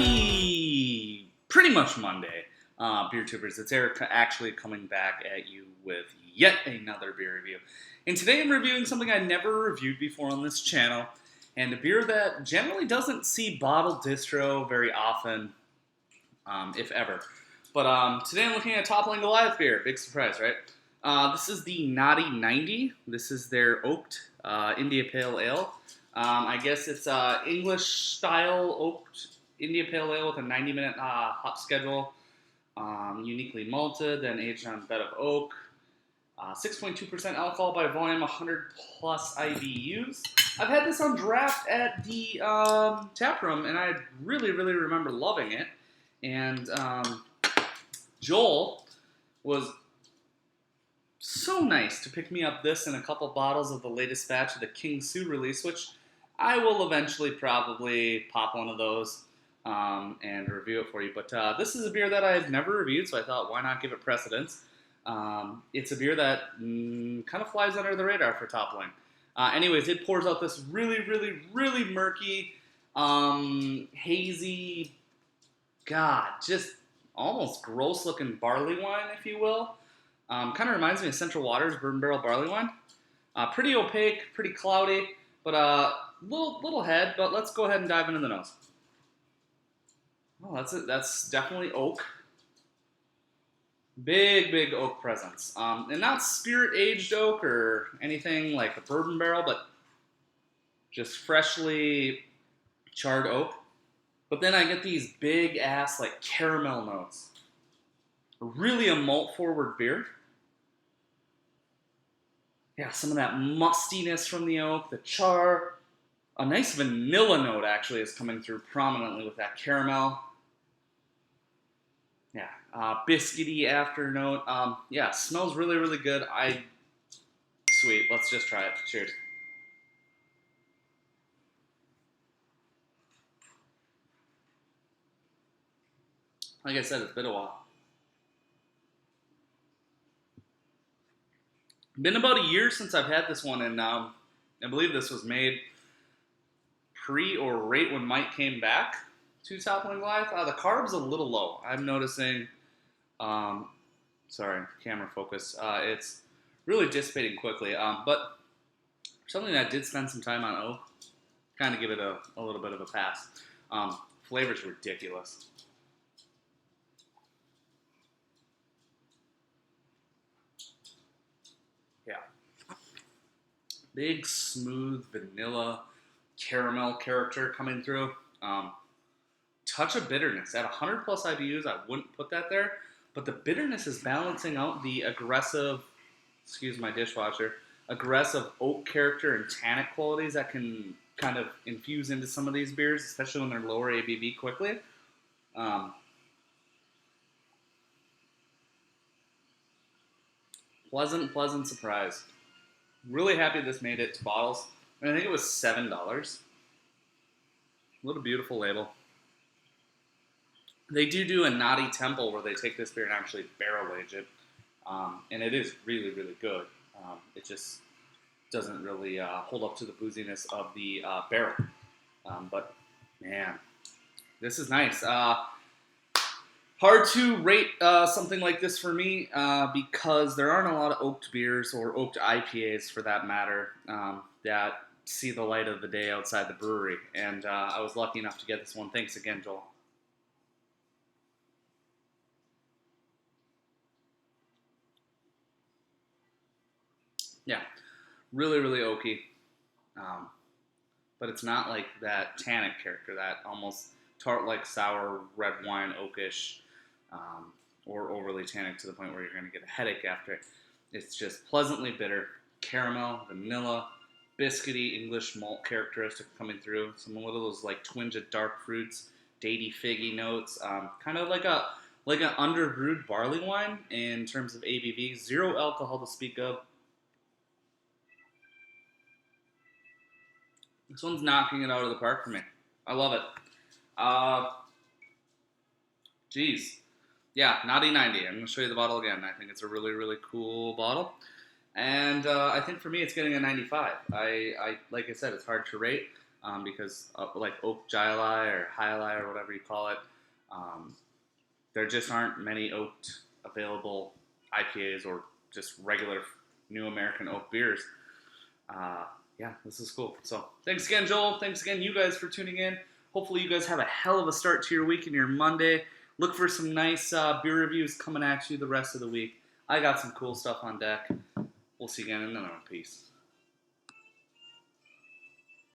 Happy pretty much Monday, beer tubers. It's Eric actually coming back at you with yet another beer review. And today I'm reviewing something I never reviewed before on this channel, and a beer that generally doesn't see bottled distro very often, if ever. But today I'm looking at Toppling Goliath beer. Big surprise, right? This is the Naughty 90. This is their oaked India Pale Ale. I guess it's English-style oaked India Pale Ale with a 90-minute hop schedule, uniquely malted, then aged on a bed of oak. 6.2% alcohol by volume, 100 plus IBUs. I've had this on draft at the tap room, and I really remember loving it. And Joel was so nice to pick me up this and a couple bottles of the latest batch of the King Sue release, which I will eventually probably pop one of those and review it for you. But this is a beer that I had never reviewed, so I thought, why not give it precedence? It's a beer that kind of flies under the radar for Toppling. Anyways, it pours out this really murky, hazy, just almost gross-looking barley wine, if you will. Kind of reminds me of Central Waters Bourbon Barrel Barley Wine. Pretty opaque, pretty cloudy, but little head. But let's go ahead and dive into the nose. Oh, that's it. That's definitely oak. Big oak presence. And not spirit-aged oak or anything like a bourbon barrel, but just freshly charred oak. But then I get these big-ass, like, caramel notes. Really a malt-forward beer. Yeah, some of that mustiness from the oak, the char. A nice vanilla note, actually, is coming through prominently with that caramel. Yeah, biscuity after note. Yeah, smells really good. Sweet, let's just try it. Cheers. Like I said, it's been a while. Been about a year since I've had this one, and I believe this was made pre or right when Mike came back to Toppling Goliath. The carb's a little low. I'm noticing, sorry, camera focus. It's really dissipating quickly, but something that did spend some time on oak, kind of give it a little bit of a pass. Flavor's ridiculous. Yeah. Big, smooth, vanilla, caramel character coming through. Touch of bitterness. At 100 plus IBUs, I wouldn't put that there. But the bitterness is balancing out the aggressive, excuse my dishwasher, aggressive oak character and tannic qualities that can kind of infuse into some of these beers, especially when they're lower ABV quickly. Pleasant surprise. Really happy this made it to bottles. And I think it was $7. What a beautiful label. They do a Naughty Temple where they take this beer and actually barrel age it. And it is really good. It just doesn't really hold up to the booziness of the barrel. But, man, this is nice. Hard to rate something like this for me because there aren't a lot of oaked beers or oaked IPAs for that matter that see the light of the day outside the brewery. And I was lucky enough to get this one. Thanks again, Joel. Yeah, really oaky. But it's not like that tannic character, that almost tart-like sour red wine oakish. Or overly tannic to the point where you're going to get a headache after it. It's just pleasantly bitter, caramel, vanilla, biscuity English malt characteristic coming through. Some of those like twinge of dark fruits, datey figgy notes, kind of like an underbrewed barley wine in terms of ABV. Zero alcohol to speak of. This one's knocking it out of the park for me. I love it. Geez. Yeah, Naughty 90. I'm going to show you the bottle again. I think it's a really cool bottle. And I think for me it's getting a 95. Like I said, it's hard to rate. because like oak jili or hyli or whatever you call it, there just aren't many oaked available IPAs or just regular new American oak beers. Yeah, this is cool. So thanks again, Joel. Thanks again, you guys, for tuning in. Hopefully you guys have a hell of a start to your week and your Monday. Look for some nice beer reviews coming at you the rest of the week. I got some cool stuff on deck. We'll see you again in another one. Peace.